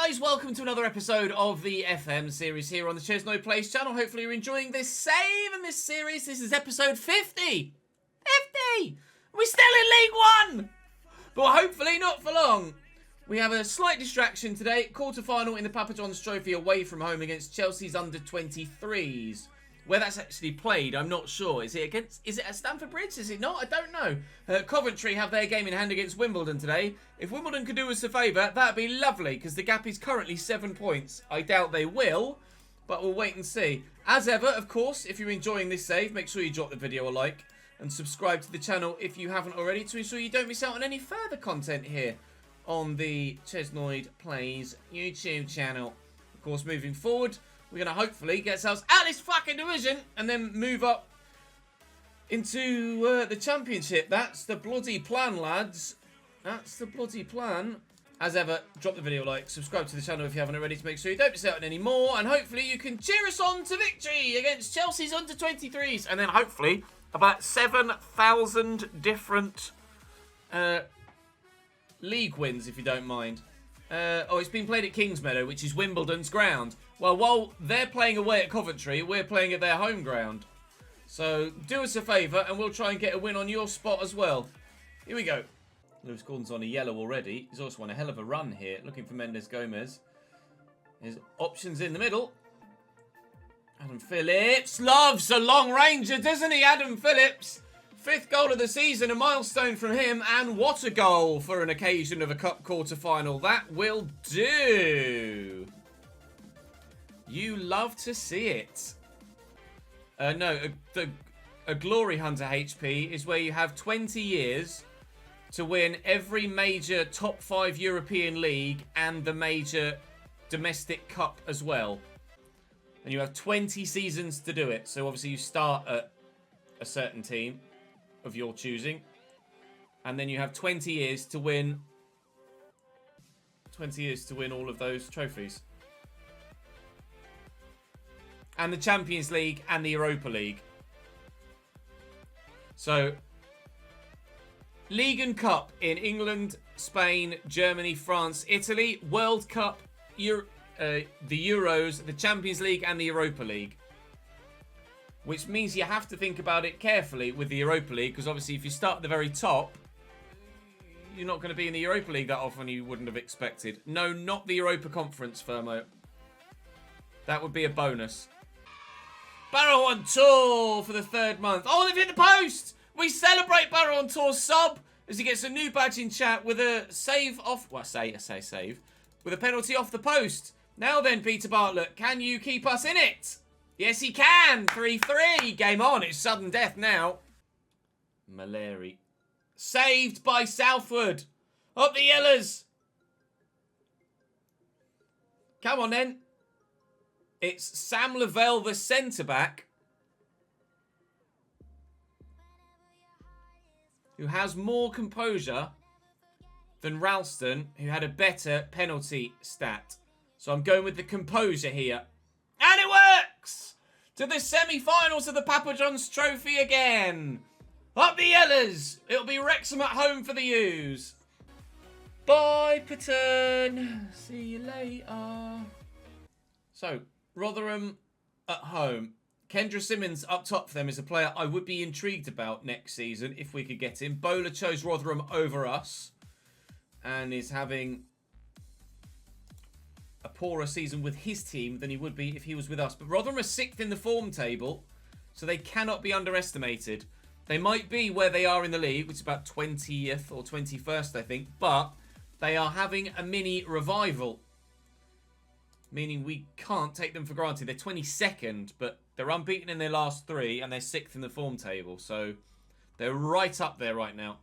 guys, welcome to another episode of the FM series here on the ChesnoidPlays channel. Hopefully you're enjoying this save and this series. This is episode 50! 50! We're still in League One! But hopefully not for long. We have a slight distraction today. Quarter-final in the Papa John's Trophy away from home against Chelsea's under-23s. Where that's actually played, I'm not sure. Is it at Stamford Bridge? Is it not? I don't know. Coventry have their game in hand against Wimbledon today. If Wimbledon could do us a favour, that'd be lovely, because the gap is currently 7 points. I doubt they will, but we'll wait and see. As ever, of course, if you're enjoying this save, make sure you drop the video a like and subscribe to the channel if you haven't already to ensure you don't miss out on any further content here on the ChesnoidPlays YouTube channel. Of course, moving forward, we're going to hopefully get ourselves out of this fucking division and then move up into the championship. That's the bloody plan, lads. That's the bloody plan. As ever, drop the video a like, subscribe to the channel if you haven't already to make sure you don't miss out on any more, and hopefully you can cheer us on to victory against Chelsea's under-23s, and then hopefully about 7,000 different league wins, if you don't mind. It's been played at Kingsmeadow, which is Wimbledon's ground. Well, while they're playing away at Coventry, we're playing at their home ground. So, do us a favour, and we'll try and get a win on your spot as well. Here we go. Lewis Gordon's on a yellow already. He's also on a hell of a run here, looking for Mendes Gomez. His options in the middle. Adam Phillips loves a long ranger, doesn't he, Adam Phillips? 5th goal of the season, a milestone from him, and what a goal for an occasion of a cup quarter-final. That will do. You love to see it. A Glory Hunter HP is where you have 20 years to win every major top 5 European league and the major domestic cup as well. And you have 20 seasons to do it. So obviously you start at a certain team of your choosing, and then you have 20 years to win all of those trophies, and the Champions League and the Europa League. So League and Cup in England, Spain, Germany, France, Italy. World Cup, the Euros, the Champions League and the Europa League. Which means you have to think about it carefully with the Europa League, because obviously if you start at the very top, you're not going to be in the Europa League that often you wouldn't have expected. No, not the Europa Conference, Firmo. That would be a bonus. Barrow on tour for the 3rd month. Oh, they've hit the post! We celebrate Barrow on tour's sub as he gets a new badge in chat with a save off... Well, I say save. With a penalty off the post. Now then, Peter Bartlett, can you keep us in it? Yes, he can. 3-3. Game on. It's sudden death now. Maleri. Saved by Southwood. Up the Yellers. Come on, then. It's Sam Lavelle, the centre-back, who has more composure than Ralston, who had a better penalty stat. So I'm going with the composure here. And it works! To the semi-finals of the Papa John's Trophy again. Up the Yellers. It'll be Wrexham at home for the U's. Bye, Pattern. See you later. So, Rotherham at home. Kendra Simmons up top for them is a player I would be intrigued about next season if we could get him. Bowler chose Rotherham over us and is having a poorer season with his team than he would be if he was with us. But Rotherham are 6th in the form table, so they cannot be underestimated. They might be where they are in the league, which is about 20th or 21st, I think, but they are having a mini revival, meaning we can't take them for granted. They're 22nd, but they're unbeaten in their last 3, and they're 6th in the form table, so they're right up there right now.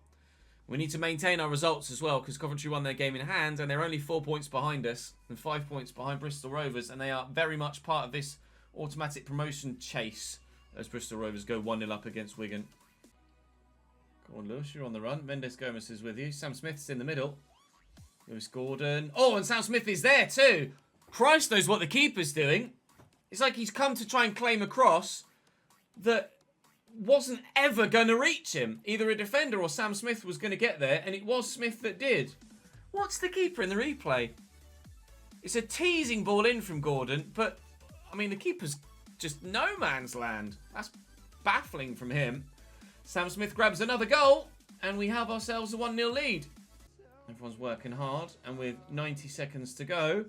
We need to maintain our results as well, because Coventry won their game in hand, and they're only 4 points behind us and 5 points behind Bristol Rovers, and they are very much part of this automatic promotion chase as Bristol Rovers go 1-0 up against Wigan. Come on, Lewis, you're on the run. Mendes Gomez is with you. Sam Smith's in the middle. Lewis Gordon. Oh, and Sam Smith is there too. Christ knows what the keeper's doing. It's like he's come to try and claim a cross that wasn't ever going to reach him. Either a defender or Sam Smith was going to get there, and it was Smith that did. What's the keeper in the replay? It's a teasing ball in from Gordon, but, I mean, the keeper's just no man's land. That's baffling from him. Sam Smith grabs another goal, and we have ourselves a 1-0 lead. Everyone's working hard, and with 90 seconds to go,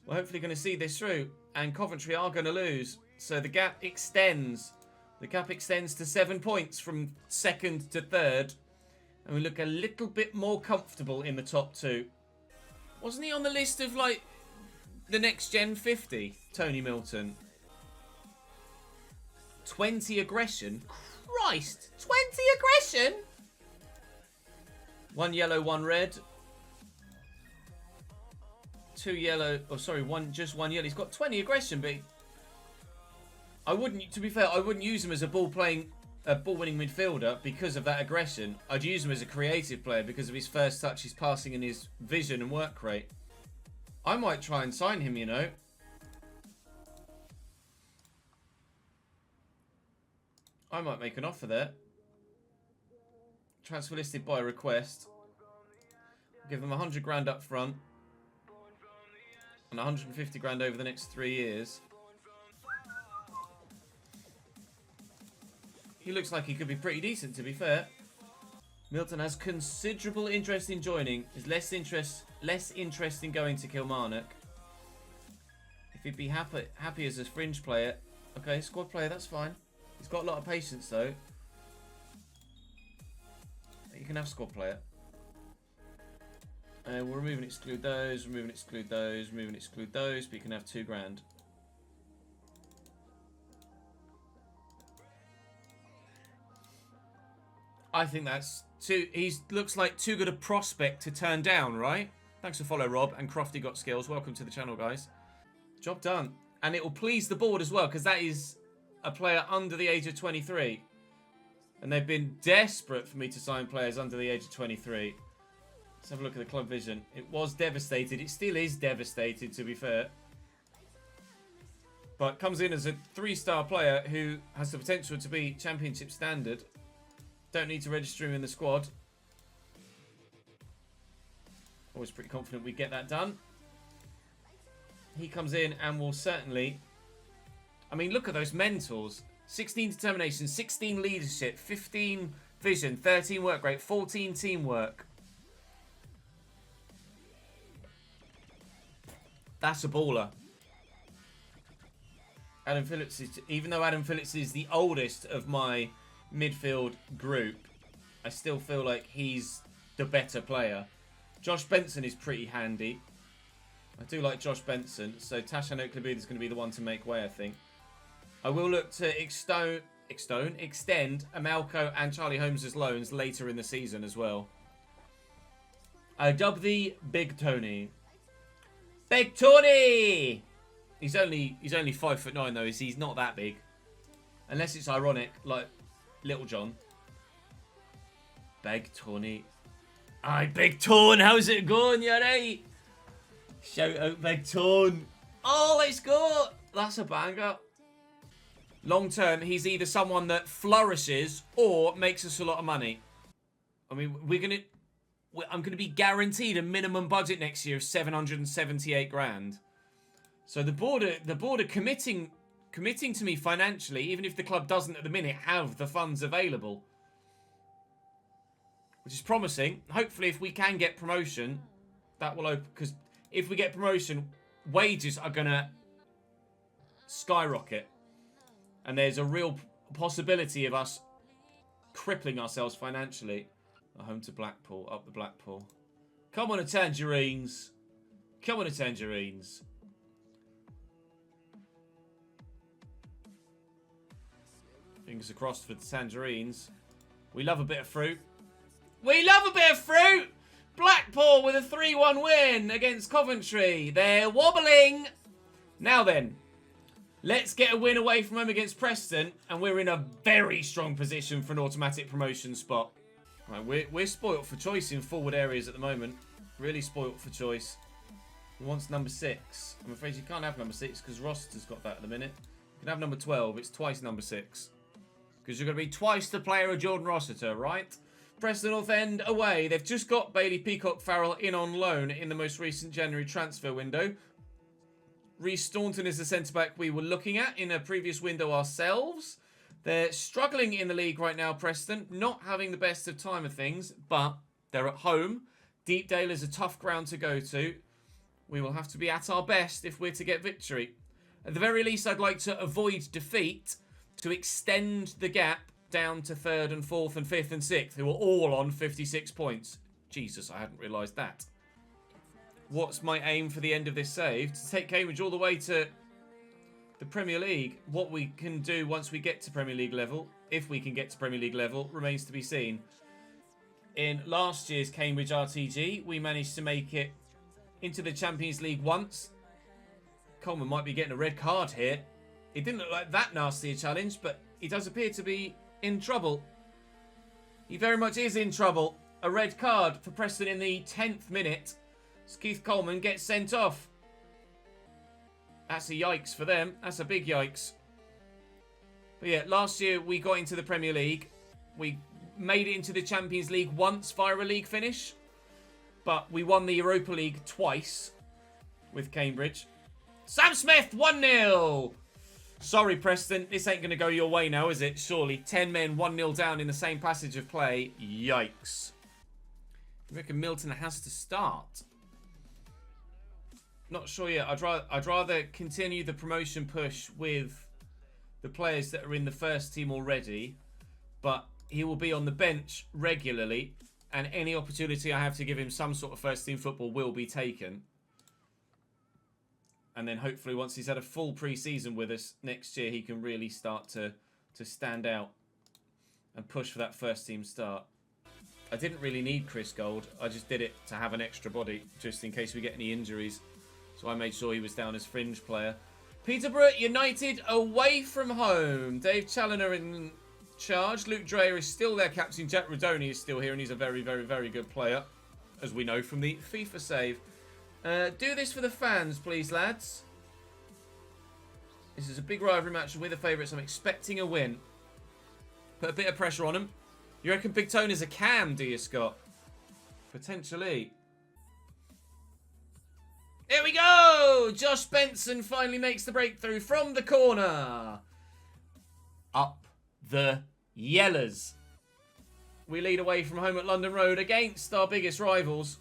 we're hopefully going to see this through, and Coventry are going to lose. So the gap extends. The gap extends to 7 points from second to third, and we look a little bit more comfortable in the top two. Wasn't he on the list of, like, the next gen 50, Tony Milton? 20 aggression? Christ! 20 aggression? 1 yellow, 1 red. 2 yellow. Oh, sorry, just one yellow. He's got 20 aggression, but I wouldn't. To be fair, I wouldn't use him as a ball-winning midfielder because of that aggression. I'd use him as a creative player because of his first touch, his passing, and his vision and work rate. I might try and sign him, you know. I might make an offer there. Transfer listed by request. Give them 100 grand up front. And 150 grand over the next 3 years. He looks like he could be pretty decent, to be fair. Milton has considerable interest in joining. Is less interest in going to Kilmarnock. If he'd be happy as a fringe player. Okay, squad player, that's fine. He's got a lot of patience, though. You can have squad player. We'll remove and exclude those, remove and exclude those, remove and exclude those, but you can have 2 grand. I think that's he looks like too good a prospect to turn down, right? Thanks for follow, Rob, and Crofty Got Skills. Welcome to the channel, guys. Job done. And it will please the board as well, because that is a player under the age of 23. And they've been desperate for me to sign players under the age of 23. Let's have a look at the club vision. It was devastated. It still is devastated, to be fair. But comes in as a 3-star player who has the potential to be championship standard. Don't need to register him in the squad. Always pretty confident we get that done. He comes in and will certainly... I mean, look at those mentors. 16 determination, 16 leadership, 15 vision, 13 work rate, 14 teamwork. That's a baller. Adam Phillips is... Even though Adam Phillips is the oldest of my midfield group, I still feel like he's the better player. Josh Benson is pretty handy. I do like Josh Benson, so Tashan Oakley is going to be the one to make way, I think. I will look to extend Amalco and Charlie Holmes' loans later in the season as well. I dub the Big Tony. Big Tony! He's only 5'9" though, he's not that big. Unless it's ironic, like Little John. Big Tony. Aye, Big Tone, how's it going? You alright? Shout out Big Tone. Oh, let's go! That's a banger. Long term, he's either someone that flourishes or makes us a lot of money. I mean, I'm gonna be guaranteed a minimum budget next year of 778 grand. So the board are committing to me financially, even if the club doesn't at the minute have the funds available. Which is promising. Hopefully, if we can get promotion, that will open. Because if we get promotion, wages are going to skyrocket. And there's a real possibility of us crippling ourselves financially. Home to Blackpool, up the Blackpool. Come on, the Tangerines. Come on, the Tangerines. Fingers crossed for the Tangerines. We love a bit of fruit. We love a bit of fruit! Blackpool with a 3-1 win against Coventry. They're wobbling. Now then, let's get a win away from home against Preston, and we're in a very strong position for an automatic promotion spot. Right, we're spoilt for choice in forward areas at the moment. Really spoilt for choice. Who wants number 6? I'm afraid you can't have number 6 because Rossiter's got that at the minute. You can have number 12. It's twice number 6. Because you're going to be twice the player of Jordan Rossiter, right? Preston North End away. They've just got Bailey Peacock Farrell in on loan in the most recent January transfer window. Rhys Staunton is the centre-back we were looking at in a previous window ourselves. They're struggling in the league right now, Preston. Not having the best of time of things, but they're at home. Deepdale is a tough ground to go to. We will have to be at our best if we're to get victory. At the very least, I'd like to avoid defeat to extend the gap down to 3rd and 4th and 5th and 6th, who are all on 56 points. Jesus, I hadn't realised that. What's my aim for the end of this save? To take Cambridge all the way to the Premier League. What we can do once we get to Premier League level, if we can get to Premier League level, remains to be seen. In last year's Cambridge RTG, we managed to make it into the Champions League once. Coleman might be getting a red card here. It didn't look like that nasty a challenge, but he does appear to be in trouble. He very much is in trouble. A red card for Preston in the 10th minute. As Keith Coleman gets sent off. That's a yikes for them. That's a big yikes. But yeah, last year we got into the Premier League. We made it into the Champions League once via a league finish. But we won the Europa League twice with Cambridge. Sam Smith, 1-0. Sorry, Preston. This ain't going to go your way now, is it? Surely. 10 men, 1-0 down in the same passage of play. Yikes. I reckon Milton has to start. Not sure yet. I'd rather continue the promotion push with the players that are in the first team already. But he will be on the bench regularly. And any opportunity I have to give him some sort of first team football will be taken. And then hopefully once he's had a full pre-season with us next year, he can really start to stand out and push for that first team start. I didn't really need Chris Gold. I just did it to have an extra body just in case we get any injuries. So I made sure he was down as fringe player. Peterborough United away from home. Dave Challoner in charge. Luke Dreyer is still their captain. Jack Rodoni is still here and he's a very, very, very good player, as we know from the FIFA save. Do this for the fans, please, lads. This is a big rivalry match with the favourites. I'm expecting a win. Put a bit of pressure on them. You reckon Big Tone is a cam, do you, Scott? Potentially. Here we go! Josh Benson finally makes the breakthrough from the corner. Up the Yellers. We lead away from home at London Road against our biggest rivals.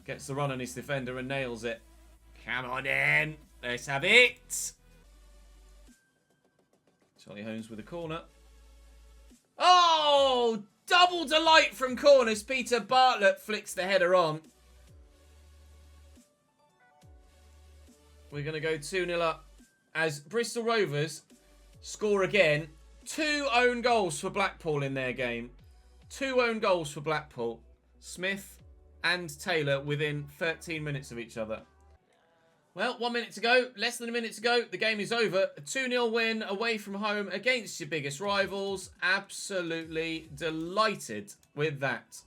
Gets the run on his defender and nails it. Come on in. Let's have it. Charlie Holmes with a corner. Oh! Double delight from corners. Peter Bartlett flicks the header on. We're going to go 2-0 up as Bristol Rovers score again. 2 own goals for Blackpool in their game. 2 own goals for Blackpool. Smith and Taylor within 13 minutes of each other. Well, 1 minute to go. Less than a minute to go. The game is over. A 2-0 win away from home against your biggest rivals. Absolutely delighted with that.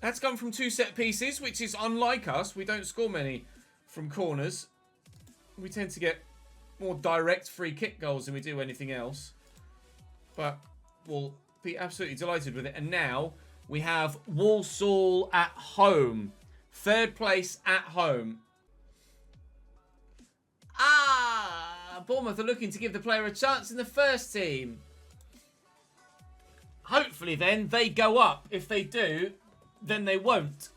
That's come from 2 set pieces, which is unlike us. We don't score many from corners. We tend to get more direct free kick goals than we do anything else. But we'll be absolutely delighted with it. And now we have Walsall at home. 3rd place at home. Bournemouth are looking to give the player a chance in the first team. Hopefully then they go up. If they do, then they won't.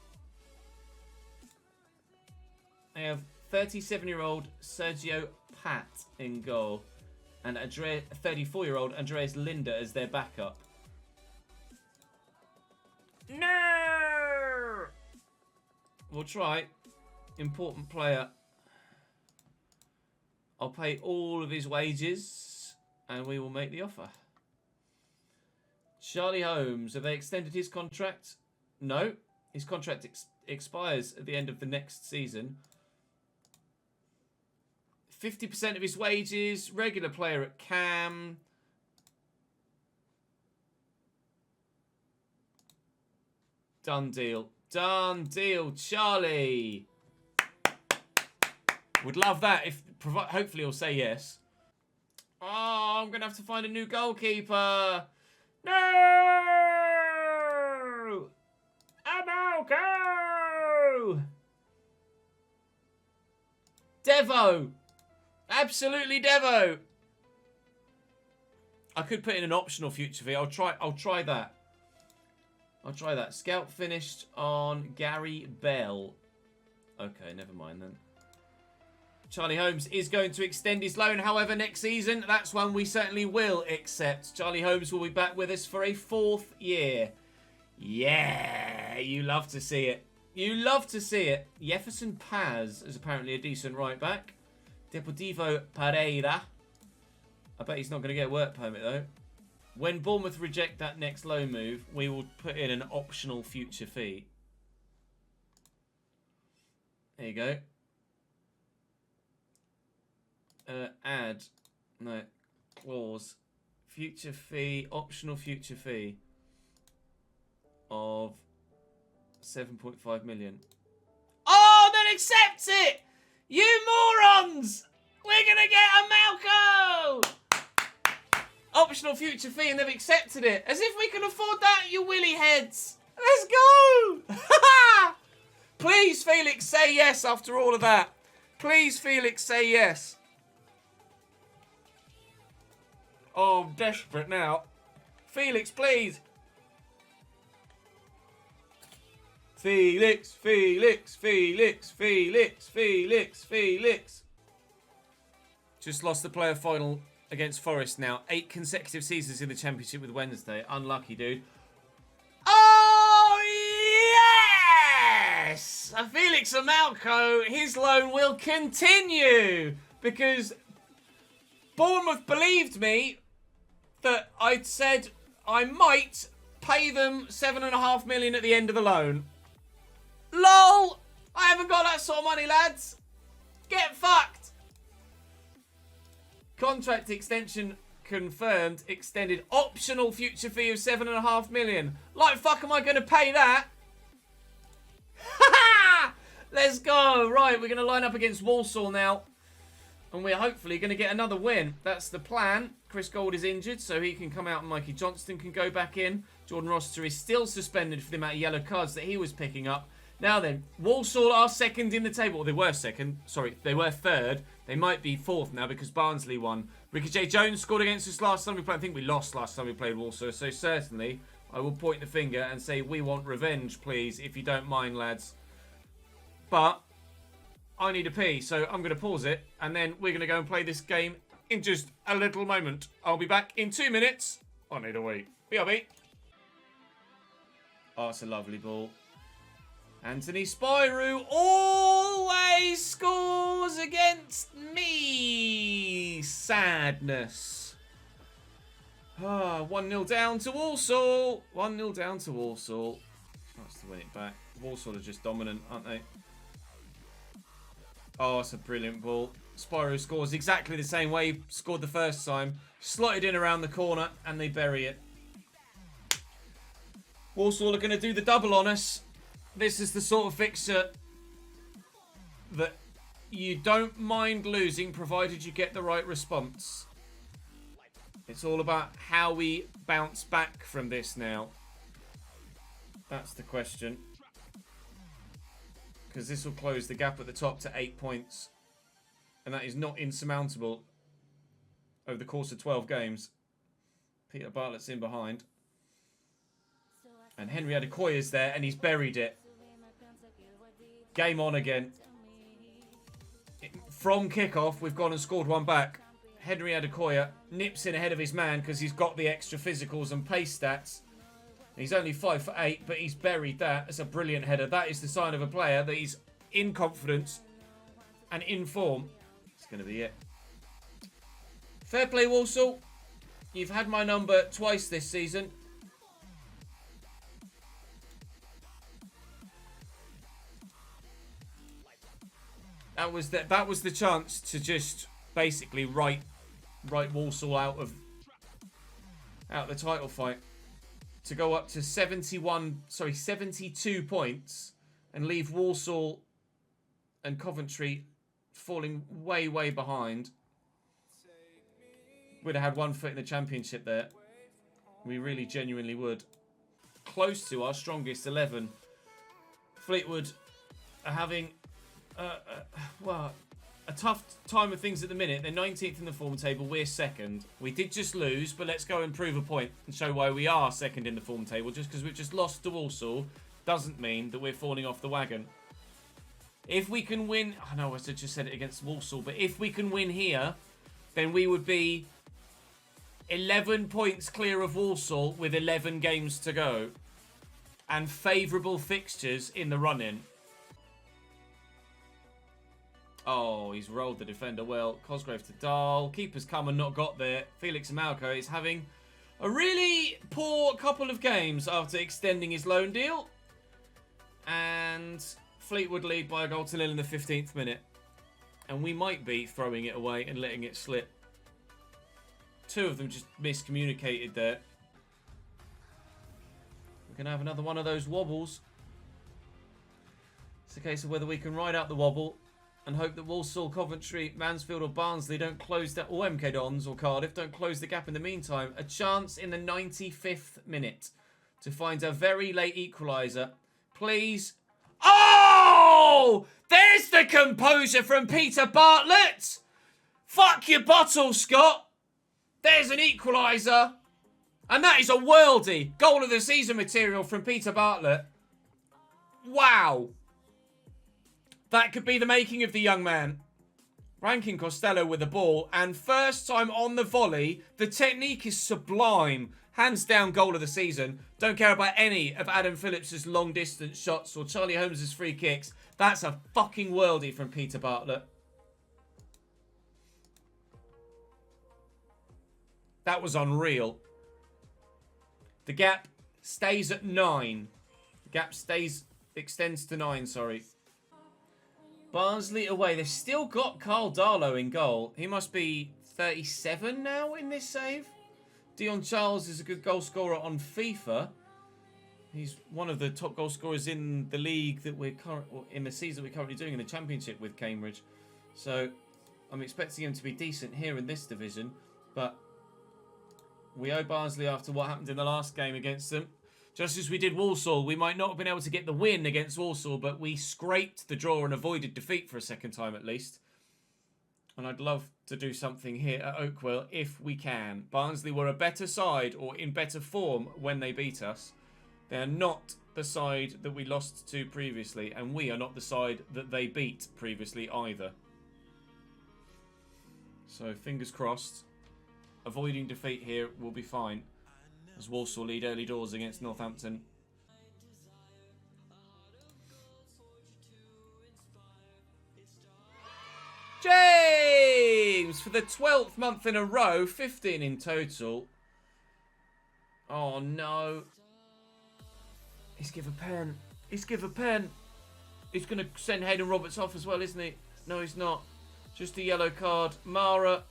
They have 37-year-old Sergio Pat in goal and 34-year-old Andreas Linder as their backup. No! We'll try. Important player. I'll pay all of his wages and we will make the offer. Charlie Holmes. Have they extended his contract? No. His contract expires at the end of the next season. 50% of his wages. Regular player at Cam. Done deal. Done deal, Charlie. Would love that if hopefully he'll say yes. Oh, I'm going to have to find a new goalkeeper. No! Amalco! Devo. Absolutely Devo. I could put in an optional future fee. I'll try that. I'll try that. Scout finished on Gary Bell. Okay, never mind then. Charlie Holmes is going to extend his loan, however, next season. That's one we certainly will accept. Charlie Holmes will be back with us for a 4th year. Yeah, you love to see it. You love to see it. Jefferson Paz is apparently a decent right back. Deportivo Pereira. I bet he's not going to get a work permit, though. When Bournemouth reject that next loan move, we will put in an optional future fee. There you go. Add. No. Clause. Future fee. Optional future fee. Of 7.5 million. Oh, then accept it! You morons! We're going to get a Malco! Optional future fee, and they've accepted it. As if we can afford that, you willy heads. Let's go! Please, Felix, say yes after all of that. Please, Felix, say yes. Oh, I'm desperate now. Felix, please. Felix, Felix, Felix, Felix, Felix, Felix. Just lost the player final against Forest now. 8 consecutive seasons in the Championship with Wednesday. Unlucky, dude. Oh, yes! Felix Amalco, his loan will continue. Because Bournemouth believed me that I'd said I might pay them $7.5 million at the end of the loan. LOL! I haven't got that sort of money, lads. Get fucked. Contract extension confirmed. Extended. Optional future fee of $7.5 million. Like fuck am I going to pay that? Let's go. Right, we're going to line up against Walsall now. And we're hopefully going to get another win. That's the plan. Chris Gold is injured, so he can come out and Mikey Johnston can go back in. Jordan Rossiter is still suspended for the amount of yellow cards that he was picking up. Now then, Walsall are second in the table. Well, they were second. Sorry, they were third. They might be fourth now because Barnsley won. Ricochet Jones scored against us last time we played. I think we lost last time we played Walsall. So certainly, I will point the finger and say, we want revenge, please, if you don't mind, lads. But I need a pee, so I'm going to pause it. And then we're going to go and play this game in just a little moment. I'll be back in 2 minutes. I need a wee. BRB. Oh, it's a lovely ball. Anthony Spyro always scores against me. Sadness. 1-0 down to Walsall. 1-0 down to Walsall. That's to win it back. Walsall are just dominant, aren't they? Oh, it's a brilliant ball. Spyro scores exactly the same way he scored the first time. Slotted in around the corner and they bury it. Walsall are going to do the double on us. This is the sort of fixture that you don't mind losing provided you get the right response. It's all about how we bounce back from this now. That's the question. Because this will close the gap at the top to 8 points. And that is not insurmountable over the course of 12 games. Peter Bartlett's in behind. And Henry Adekoya's there and he's buried it. Game on again. From kickoff, we've gone and scored one back. Henry Adekoya nips in ahead of his man because he's got the extra physicals and pace stats. He's only 5'8", but he's buried that. It's a brilliant header. That is the sign of a player that he's in confidence and in form. It's going to be it. Fair play, Walsall. You've had my number twice this season. That was the chance to just basically write Walsall out of the title fight. To go up to 72 points and leave Walsall and Coventry falling way, way behind. We'd have had 1 foot in the Championship there. We really genuinely would. Close to our strongest 11. Fleetwood are having a a tough time of things at the minute. They're 19th in the form table. We're second. We did just lose, but let's go and prove a point and show why we are second in the form table. Just because we've just lost to Walsall doesn't mean that we're falling off the wagon. If we can win... I know I just said it against Walsall, but if we can win here, then we would be 11 points clear of Walsall with 11 games to go. And favourable fixtures in the run-in. Oh, he's rolled the defender well. Cosgrove to Dahl. Keeper's come and not got there. Felix Amalco is having a really poor couple of games after extending his loan deal. And Fleetwood lead by a goal to nil in the 15th minute. And we might be throwing it away and letting it slip. Two of them just miscommunicated there. We're going to have another one of those wobbles. It's a case of whether we can ride out the wobble and hope that Walsall, Coventry, Mansfield or Barnsley don't close that, or MK Dons or Cardiff don't close the gap in the meantime. A chance in the 95th minute to find a very late equaliser. Please. Oh! There's the composure from Peter Bartlett. Fuck your bottle, Scott. There's an equaliser. And that is a worldie. Goal of the season material from Peter Bartlett. Wow. That could be the making of the young man. Rankin Costello with the ball. And first time on the volley. The technique is sublime. Hands down goal of the season. Don't care about any of Adam Phillips' long distance shots or Charlie Holmes' free kicks. That's a fucking worldie from Peter Bartlett. That was unreal. The gap stays at 9. The gap extends to 9, sorry. Barnsley away. They've still got Carl Darlow in goal. He must be 37 now in this save. Dion Charles is a good goal scorer on FIFA. He's one of the top goal scorers in the league that in the season we're currently doing in the Championship with Cambridge. So I'm expecting him to be decent here in this division. But we owe Barnsley after what happened in the last game against them. Just as we did Walsall, we might not have been able to get the win against Walsall, but we scraped the draw and avoided defeat for a second time at least. And I'd love to do something here at Oakwell if we can. Barnsley were a better side or in better form when they beat us. They are not the side that we lost to previously, and we are not the side that they beat previously either. So fingers crossed. Avoiding defeat here will be fine, as Walsall lead early doors against Northampton. James! For the 12th month in a row, 15 in total. Oh no. He's give a pen. He's give a pen. He's going to send Hayden Roberts off as well, isn't he? No, he's not. Just a yellow card. Mara.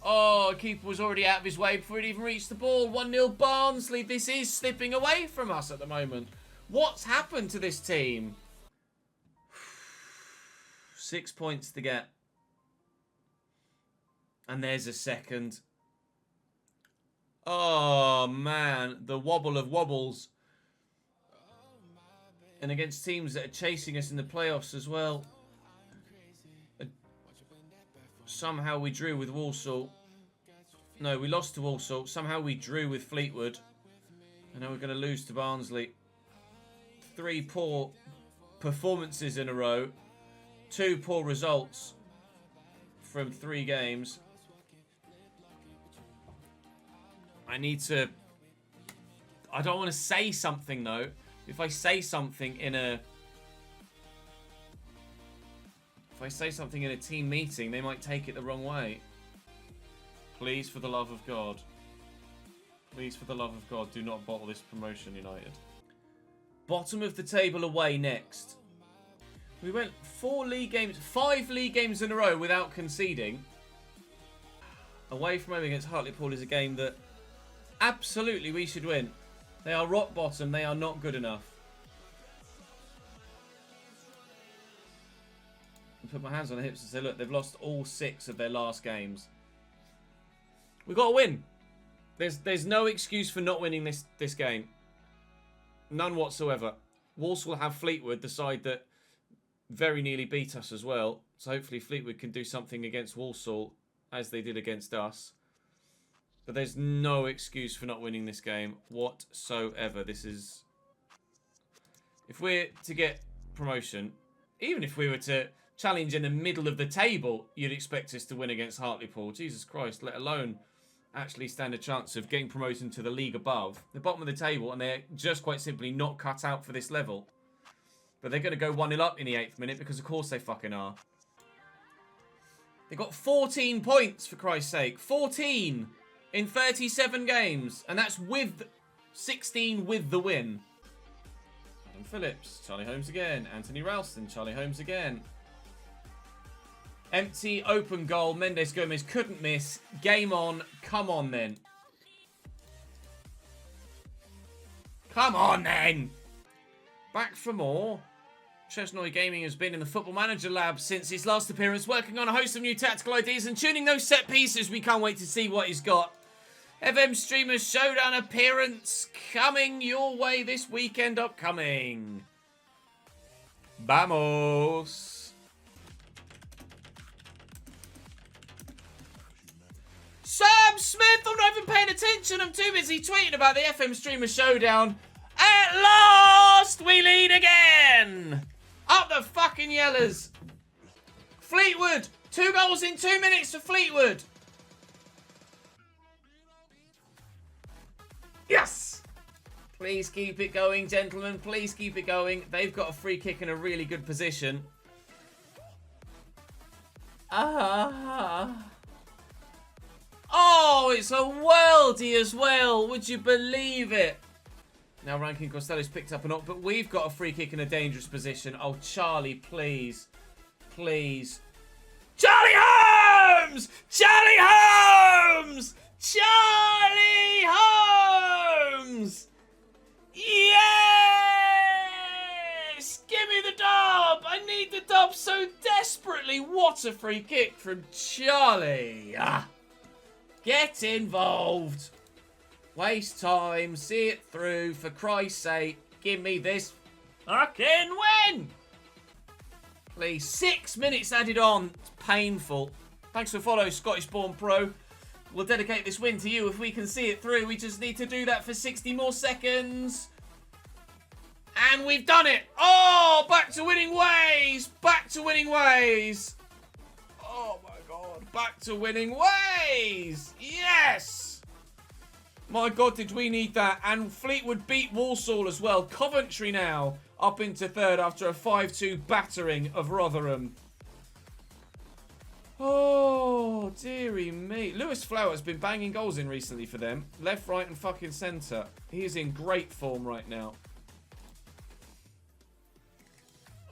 Oh, keeper was already out of his way before it even reached the ball. 1-0 Barnsley. This is slipping away from us at the moment. What's happened to this team? 6 points to get. And there's a second. Oh, man. The wobble of wobbles. And against teams that are chasing us in the playoffs as well. Somehow we drew with Walsall. No, we lost to Walsall. Somehow we drew with Fleetwood. And now we're going to lose to Barnsley. 3 poor performances in a row. 2 poor results from 3 games. I don't want to say something though. If I say something in a team meeting, they might take it the wrong way. Please, for the love of God. Please, for the love of God, do not bottle this promotion, United. Bottom of the table away next. We went 5 league games in a row without conceding. Away from home against Hartlepool is a game that absolutely we should win. They are rock bottom. They are not good enough. I put my hands on the hips and say, look, they've lost all 6 of their last games. We've got to win. There's no excuse for not winning this game. None whatsoever. Walsall have Fleetwood, the side that very nearly beat us as well. So hopefully Fleetwood can do something against Walsall as they did against us. But there's no excuse for not winning this game whatsoever. This is... If we're to get promotion, even if we were to challenge in the middle of the table, you'd expect us to win against Hartlepool. Jesus Christ, let alone actually stand a chance of getting promoted to the league above. The bottom of the table, and they're just quite simply not cut out for this level. But they're going to go 1-0 up in the 8th minute because of course they fucking are. They got 14 points, for Christ's sake. 14 in 37 games. And that's with 16 with the win. Adam Phillips, Charlie Holmes again. Anthony Ralston, Charlie Holmes again. Empty, open goal. Mendes Gomez couldn't miss. Game on. Come on, then. Come on, then. Back for more. Chesnoid Gaming has been in the Football Manager Lab since his last appearance, working on a host of new tactical ideas and tuning those set pieces. We can't wait to see what he's got. FM Streamers Showdown appearance coming your way this weekend upcoming. Vamos. Sam Smith, I'm not even paying attention. I'm too busy tweeting about the FM Streamer Showdown. At last, we lead again. Up the fucking yellers. Fleetwood. 2 goals in 2 minutes for Fleetwood. Yes. Please keep it going, gentlemen. Please keep it going. They've got a free kick in a really good position. Oh, it's a worldie as well. Would you believe it? Now Rankin Costello's picked up a knock, but we've got a free kick in a dangerous position. Oh, Charlie, please. Please. Charlie Holmes! Charlie Holmes! Charlie Holmes! Yes! Give me the dub! I need the dub so desperately. What a free kick from Charlie. Get involved. Waste time. See it through. For Christ's sake, give me this fucking win. Please. 6 minutes added on. It's painful. Thanks for following, Scottish Born Pro. We'll dedicate this win to you if we can see it through. We just need to do that for 60 more seconds. And we've done it. Oh, back to winning ways. Back to winning ways. Oh, my God. Back to winning ways. Yes. My God, did we need that. And Fleetwood beat Walsall as well. Coventry now up into third after a 5-2 battering of Rotherham. Oh, dearie me. Lewis Flower has been banging goals in recently for them. Left, right, and fucking centre. He is in great form right now.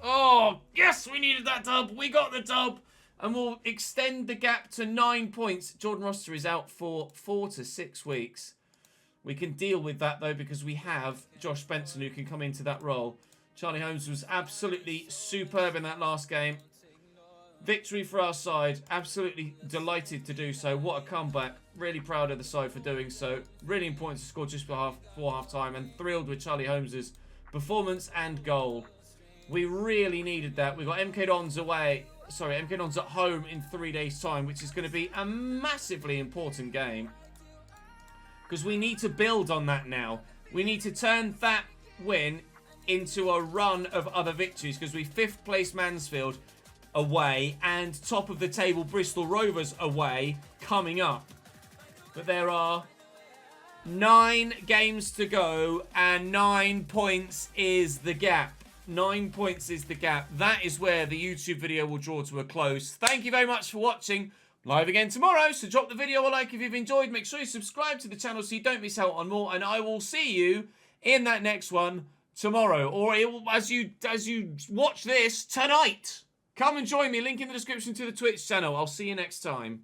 Oh, yes, we needed that dub. We got the dub. And we'll extend the gap to 9 points. Jordan Roster is out for 4 to 6 weeks. We can deal with that, though, because we have Josh Benson who can come into that role. Charlie Holmes was absolutely superb in that last game. Victory for our side. Absolutely delighted to do so. What a comeback. Really proud of the side for doing so. Really important to score just before half-time. And thrilled with Charlie Holmes' performance and goal. We really needed that. We got MK Dons away. Sorry, MK Dons at home in 3 days' time, which is going to be a massively important game. Because we need to build on that now. We need to turn that win into a run of other victories. Because we 5th place Mansfield away and top of the table Bristol Rovers away coming up. But there are 9 games to go and 9 points is the gap. 9 points is the gap. That is where the YouTube video will draw to a close. Thank you very much for watching. Live again tomorrow, so drop the video a like if you've enjoyed. Make sure you subscribe to the channel so you don't miss out on more. And I will see you in that next one tomorrow. Or as you watch this tonight. Come and join me. Link in the description to the Twitch channel. I'll see you next time.